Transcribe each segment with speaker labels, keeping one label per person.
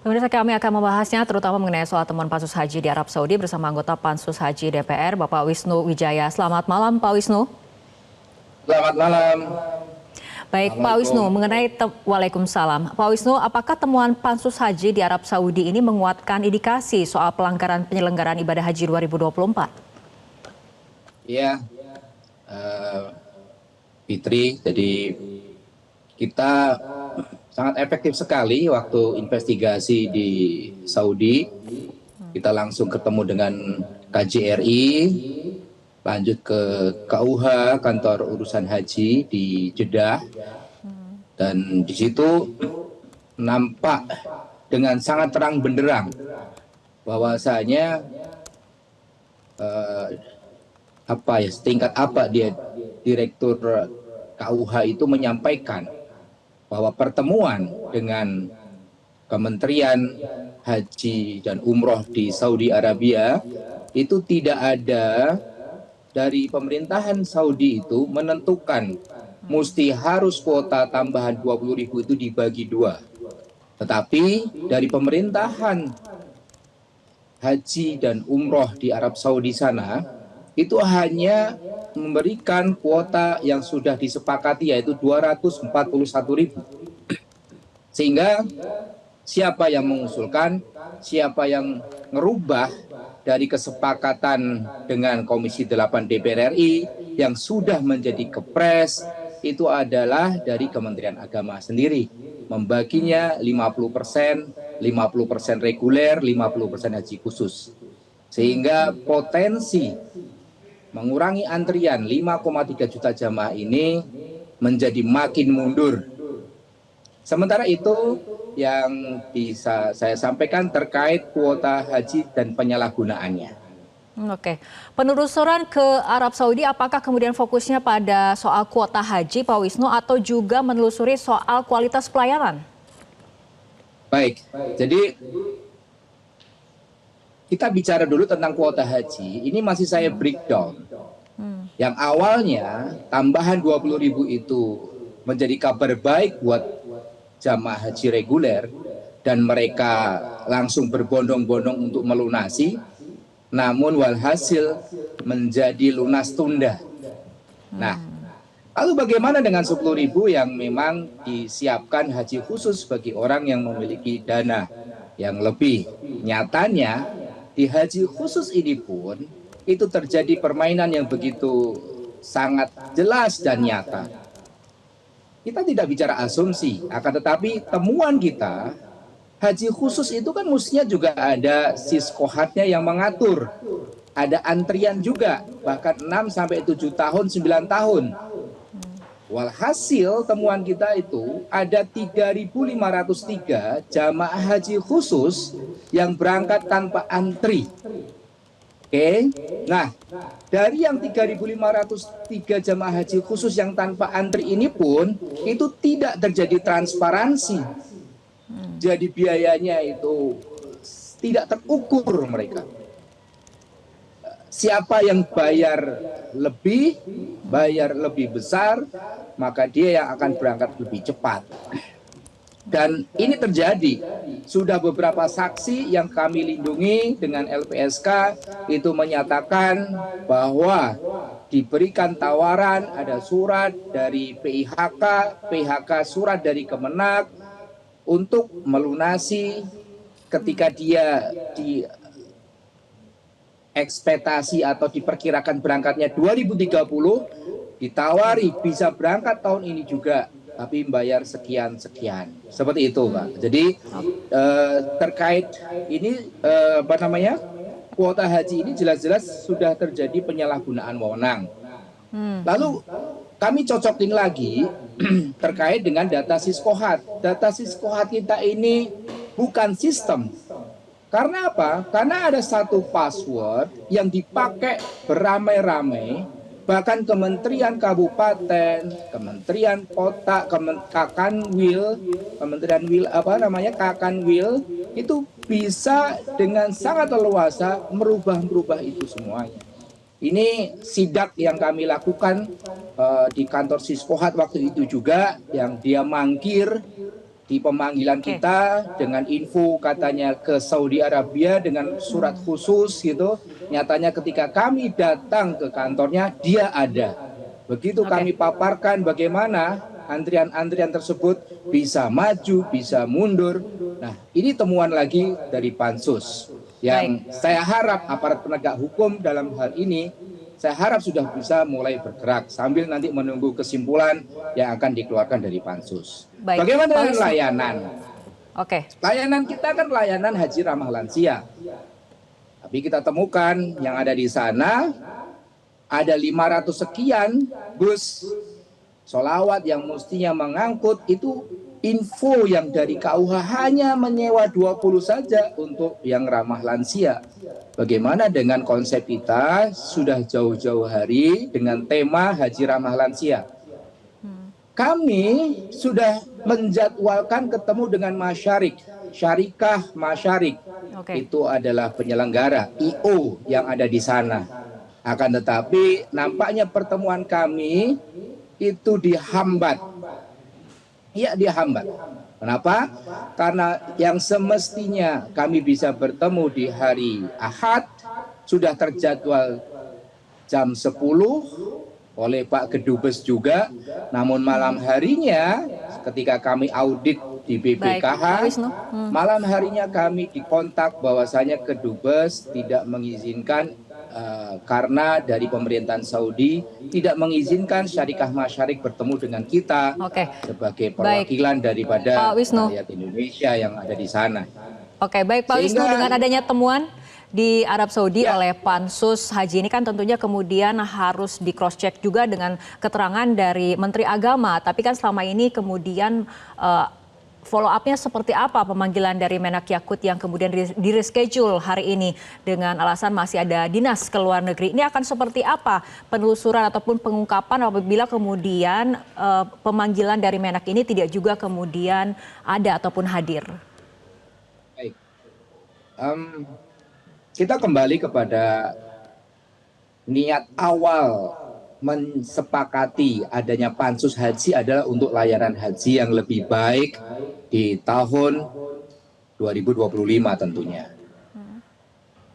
Speaker 1: Pemirsa, kami akan membahasnya terutama mengenai soal temuan pansus haji di Arab Saudi bersama anggota Pansus Haji DPR, Bapak Wisnu Wijaya. Selamat malam, Pak Wisnu.
Speaker 2: Selamat malam.
Speaker 1: Baik, Pak Wisnu, Waalaikumsalam. Pak Wisnu, apakah temuan Pansus Haji di Arab Saudi ini menguatkan indikasi soal pelanggaran penyelenggaraan ibadah haji 2024?
Speaker 2: Iya, Fitri, jadi kita sangat efektif sekali waktu investigasi di Saudi. Kita langsung ketemu dengan KJRI, lanjut ke KUH, Kantor Urusan Haji di Jeddah, dan di situ nampak dengan sangat terang benderang bahwasanya setingkat apa dia Direktur KUH itu menyampaikan bahwa pertemuan dengan Kementerian Haji dan Umroh di Saudi Arabia itu tidak ada dari pemerintahan Saudi itu menentukan mesti harus kuota tambahan 20.000 itu dibagi dua. Tetapi dari pemerintahan Haji dan Umroh di Arab Saudi sana itu hanya memberikan kuota yang sudah disepakati yaitu 241.000. Sehingga siapa yang mengusulkan, siapa yang merubah dari kesepakatan dengan Komisi 8 DPR RI yang sudah menjadi kepres itu adalah dari Kementerian Agama sendiri. Membaginya 50%, 50% reguler, 50% haji khusus. Sehingga potensi mengurangi antrian 5,3 juta jamaah ini menjadi makin mundur. Sementara itu yang bisa saya sampaikan terkait kuota haji dan penyalahgunaannya.
Speaker 1: Oke, penelusuran ke Arab Saudi apakah kemudian fokusnya pada soal kuota haji, Pak Wisnu, atau juga menelusuri soal kualitas pelayanan?
Speaker 2: Baik, jadi kita bicara dulu tentang kuota haji, ini masih saya breakdown. Yang awalnya tambahan 20.000 itu menjadi kabar baik buat jamaah haji reguler dan mereka langsung berbondong-bondong untuk melunasi, namun walhasil menjadi lunas tunda. Nah, lalu bagaimana dengan 10.000 yang memang disiapkan haji khusus bagi orang yang memiliki dana yang lebih? Nyatanya di haji khusus ini pun itu terjadi permainan yang begitu sangat jelas dan nyata. Kita tidak bicara asumsi, akan tetapi temuan kita, haji khusus itu kan mestinya juga ada siskohatnya yang mengatur. Ada antrian juga, bahkan 6-7 tahun, 9 tahun. Walhasil temuan kita itu ada 3.503 jamaah haji khusus yang berangkat tanpa antri. Oke, nah dari yang 3.503 jamaah haji khusus yang tanpa antri ini pun itu tidak terjadi transparansi. Jadi biayanya itu tidak terukur mereka. Siapa yang bayar lebih besar, maka dia yang akan berangkat lebih cepat. Dan ini terjadi, sudah beberapa saksi yang kami lindungi dengan LPSK itu menyatakan bahwa diberikan tawaran, ada surat dari PHK surat dari Kemenak untuk melunasi ketika dia di ekspektasi atau diperkirakan berangkatnya 2030, ditawari bisa berangkat tahun ini juga, tapi bayar sekian-sekian. Seperti itu, Pak. Jadi terkait ini kuota haji ini jelas-jelas sudah terjadi penyalahgunaan wewenang. Lalu kami cocokin lagi terkait dengan data siskohat. Data siskohat kita ini bukan sistem. Karena apa? Karena ada satu password yang dipakai beramai-ramai. Bahkan Kementerian Kabupaten, Kementerian Kota, Kakanwil itu bisa dengan sangat leluasa merubah itu semuanya. Ini sidak yang kami lakukan di kantor Siskohat waktu itu juga, yang dia mangkir di pemanggilan
Speaker 1: Oke.
Speaker 2: kita dengan info katanya ke Saudi Arabia dengan surat khusus gitu. Nyatanya ketika kami datang ke kantornya dia ada. Begitu
Speaker 1: Oke.
Speaker 2: kami paparkan bagaimana antrian-antrian tersebut bisa maju, bisa mundur. Nah, ini temuan lagi dari Pansus yang
Speaker 1: Baik.
Speaker 2: saya harap aparat penegak hukum dalam hal ini saya harap sudah bisa mulai bergerak sambil nanti menunggu kesimpulan yang akan dikeluarkan dari Pansus.
Speaker 1: Baik.
Speaker 2: Bagaimana
Speaker 1: Pak
Speaker 2: dengan
Speaker 1: Wisnu.
Speaker 2: layanan?
Speaker 1: Oke.
Speaker 2: Layanan kita kan layanan haji ramah lansia. Tapi kita temukan yang ada di sana ada 500 sekian bus solawat yang mestinya mengangkut itu info yang dari KUH hanya menyewa 20 saja untuk yang ramah lansia. Bagaimana dengan konsep kita sudah jauh-jauh hari dengan tema haji ramah lansia. Kami sudah menjadwalkan ketemu dengan masyarik, syarikah masyarik.
Speaker 1: Oke.
Speaker 2: Itu adalah penyelenggara IO yang ada di sana. Akan tetapi nampaknya pertemuan kami itu dihambat. Iya, dihambat. Kenapa? Karena yang semestinya kami bisa bertemu di hari Ahad sudah terjadwal jam 10 oleh Pak Kedubes juga. Namun malam harinya ketika kami audit di
Speaker 1: Baik,
Speaker 2: BPKH,
Speaker 1: Pak Wisnu.
Speaker 2: malam harinya kami dikontak bahwasanya Kedubes tidak mengizinkan karena dari pemerintahan Saudi tidak mengizinkan syarikah masyarik bertemu dengan kita
Speaker 1: Oke.
Speaker 2: sebagai perwakilan daripada
Speaker 1: Pak Wisnu.
Speaker 2: rakyat Indonesia yang ada di sana.
Speaker 1: Oke, baik Pak Wisnu,
Speaker 2: Sehingga-
Speaker 1: dengan adanya temuan di Arab Saudi
Speaker 2: Ya.
Speaker 1: oleh Pansus Haji ini kan tentunya kemudian harus di cross check juga dengan keterangan dari Menteri Agama. Tapi kan selama ini kemudian follow up-nya seperti apa pemanggilan dari Menak Yakut yang kemudian di reschedule hari ini dengan alasan masih ada dinas ke luar negeri. Ini akan seperti apa penelusuran ataupun pengungkapan apabila kemudian pemanggilan dari Menak ini tidak juga kemudian ada ataupun hadir?
Speaker 2: Baik. Kita kembali kepada niat awal mensepakati adanya pansus haji adalah untuk layanan haji yang lebih baik di tahun 2025 tentunya.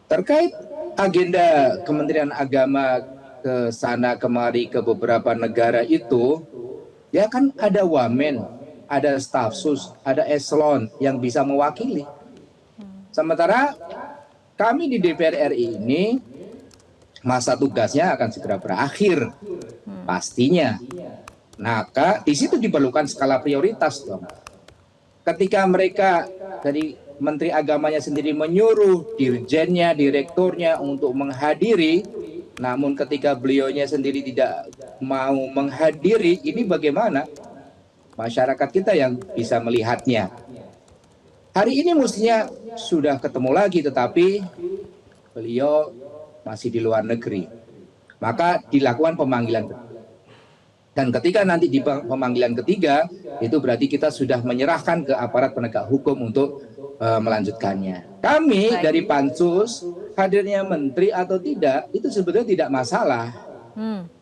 Speaker 2: Terkait agenda Kementerian Agama ke sana kemari ke beberapa negara itu, ya kan ada wamen, ada stafsus, ada eselon yang bisa mewakili. Sementara kami di DPR RI ini masa tugasnya akan segera berakhir, pastinya. Maka di situ diperlukan skala prioritas dong. Ketika mereka dari Menteri Agamanya sendiri menyuruh dirjennya, direkturnya untuk menghadiri, namun ketika beliaunya sendiri tidak mau menghadiri, ini bagaimana? Masyarakat kita yang bisa melihatnya. Hari ini mestinya sudah ketemu lagi, tetapi beliau masih di luar negeri. Maka dilakukan pemanggilan. Dan ketika nanti di pemanggilan ketiga, itu berarti kita sudah menyerahkan ke aparat penegak hukum untuk melanjutkannya. Kami
Speaker 1: Baik.
Speaker 2: dari Pansus, hadirnya menteri atau tidak, itu sebetulnya tidak masalah.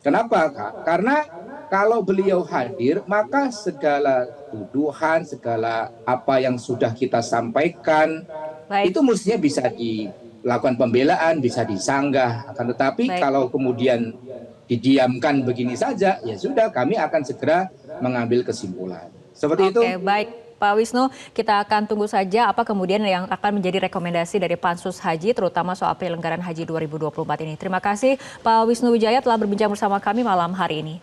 Speaker 2: Kenapa, Kak? Karena kalau beliau hadir, maka segala tuduhan, segala apa yang sudah kita sampaikan,
Speaker 1: Baik.
Speaker 2: itu mestinya bisa dilakukan pembelaan, bisa disanggah. Akan tetapi
Speaker 1: Baik.
Speaker 2: kalau kemudian didiamkan begini saja, ya sudah kami akan segera mengambil kesimpulan. Seperti itu.
Speaker 1: Oke, baik. Pak Wisnu, kita akan tunggu saja apa kemudian yang akan menjadi rekomendasi dari Pansus Haji, terutama soal penyelenggaraan Haji 2024 ini. Terima kasih Pak Wisnu Wijaya telah berbincang bersama kami malam hari ini.